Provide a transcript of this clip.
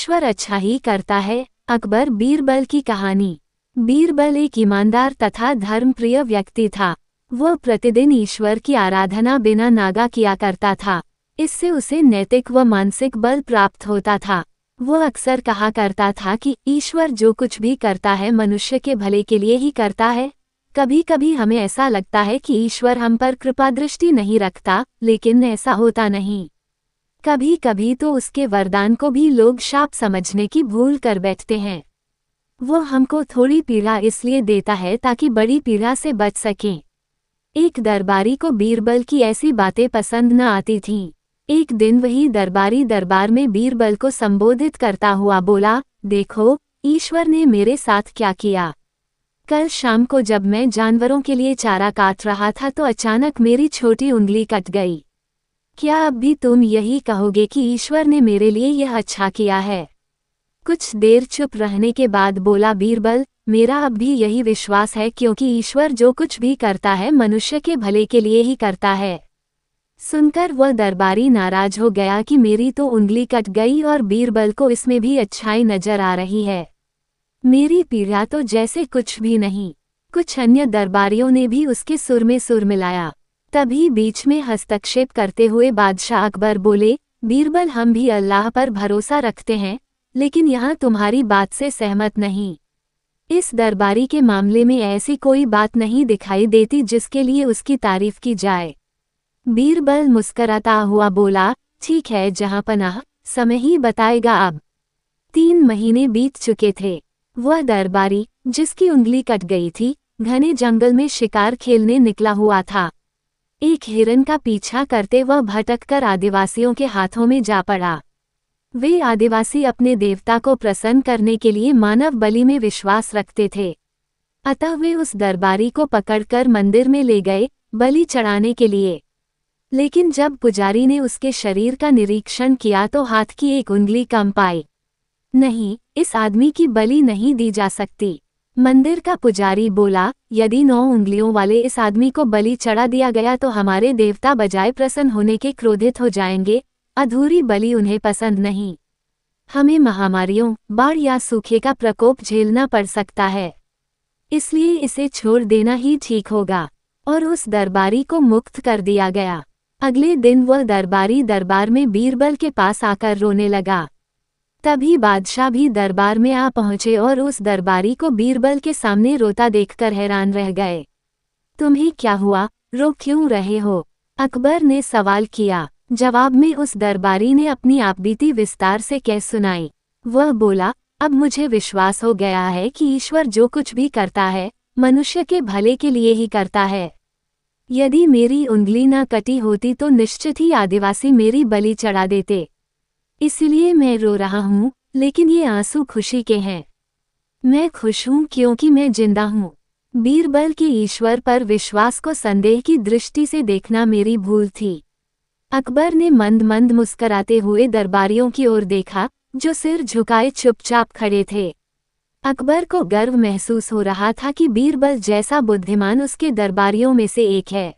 ईश्वर अच्छा ही करता है। अकबर बीरबल की कहानी। बीरबल एक ईमानदार तथा धर्मप्रिय व्यक्ति था। वह प्रतिदिन ईश्वर की आराधना बिना नागा किया करता था। इससे उसे नैतिक व मानसिक बल प्राप्त होता था। वह अक्सर कहा करता था कि ईश्वर जो कुछ भी करता है मनुष्य के भले के लिए ही करता है। कभी कभी हमें ऐसा लगता है कि ईश्वर हम पर कृपा दृष्टि नहीं रखता, लेकिन ऐसा होता नहीं। कभी कभी तो उसके वरदान को भी लोग शाप समझने की भूल कर बैठते हैं। वो हमको थोड़ी पीड़ा इसलिए देता है ताकि बड़ी पीड़ा से बच सकें। एक दरबारी को बीरबल की ऐसी बातें पसंद न आती थीं। एक दिन वही दरबारी दरबार में बीरबल को संबोधित करता हुआ बोला, देखो, ईश्वर ने मेरे साथ क्या किया। कल शाम को जब मैं जानवरों के लिए चारा काट रहा था तो अचानक मेरी छोटी उंगली कट गई। क्या अब भी तुम यही कहोगे कि ईश्वर ने मेरे लिए यह अच्छा किया है? कुछ देर चुप रहने के बाद बोला बीरबल, मेरा अब भी यही विश्वास है, क्योंकि ईश्वर जो कुछ भी करता है मनुष्य के भले के लिए ही करता है। सुनकर वह दरबारी नाराज हो गया कि मेरी तो उंगली कट गई और बीरबल को इसमें भी अच्छाई नजर आ रही है। मेरी पीड़ा तो जैसे कुछ भी नहीं। कुछ अन्य दरबारियों ने भी उसके सुर में सुर मिलाया। तभी बीच में हस्तक्षेप करते हुए बादशाह अकबर बोले, बीरबल, हम भी अल्लाह पर भरोसा रखते हैं, लेकिन यहाँ तुम्हारी बात से सहमत नहीं। इस दरबारी के मामले में ऐसी कोई बात नहीं दिखाई देती जिसके लिए उसकी तारीफ की जाए। बीरबल मुस्कराता हुआ बोला, ठीक है जहाँपनाह, समय ही बताएगा। अब 3 महीने बीत चुके थे। वह दरबारी, जिसकी उंगली कट गई थी, घने जंगल में शिकार खेलने निकला हुआ था। एक हिरन का पीछा करते वह भटककर आदिवासियों के हाथों में जा पड़ा। वे आदिवासी अपने देवता को प्रसन्न करने के लिए मानव बलि में विश्वास रखते थे। अतः वे उस दरबारी को पकड़कर मंदिर में ले गए, बलि चढ़ाने के लिए। लेकिन जब पुजारी ने उसके शरीर का निरीक्षण किया तो हाथ की एक उंगली कम पाई। नहीं, इस आदमी की बलि नहीं दी जा सकती। मंदिर का पुजारी बोला, यदि 9 उंगलियों वाले इस आदमी को बलि चढ़ा दिया गया तो हमारे देवता बजाय प्रसन्न होने के क्रोधित हो जाएंगे। अधूरी बलि उन्हें पसंद नहीं। हमें महामारियों, बाढ़ या सूखे का प्रकोप झेलना पड़ सकता है। इसलिए इसे छोड़ देना ही ठीक होगा। और उस दरबारी को मुक्त कर दिया गया। अगले दिन वह दरबारी दरबार में बीरबल के पास आकर रोने लगा। तभी बादशाह भी दरबार में आ पहुंचे और उस दरबारी को बीरबल के सामने रोता देखकर हैरान रह गए। तुम्हें क्या हुआ, रो क्यों रहे हो? अकबर ने सवाल किया। जवाब में उस दरबारी ने अपनी आपबीती विस्तार से कह सुनाई। वह बोला, अब मुझे विश्वास हो गया है कि ईश्वर जो कुछ भी करता है मनुष्य के भले के लिए ही करता है। यदि मेरी उंगली न कटी होती तो निश्चित ही आदिवासी मेरी बलि चढ़ा देते। इसलिए मैं रो रहा हूँ, लेकिन ये आंसू खुशी के हैं। मैं खुश हूँ क्योंकि मैं जिंदा हूँ। बीरबल के ईश्वर पर विश्वास को संदेह की दृष्टि से देखना मेरी भूल थी। अकबर ने मंद मंद मुस्कराते हुए दरबारियों की ओर देखा, जो सिर झुकाए चुपचाप खड़े थे। अकबर को गर्व महसूस हो रहा था कि बीरबल जैसा बुद्धिमान उसके दरबारियों में से एक है।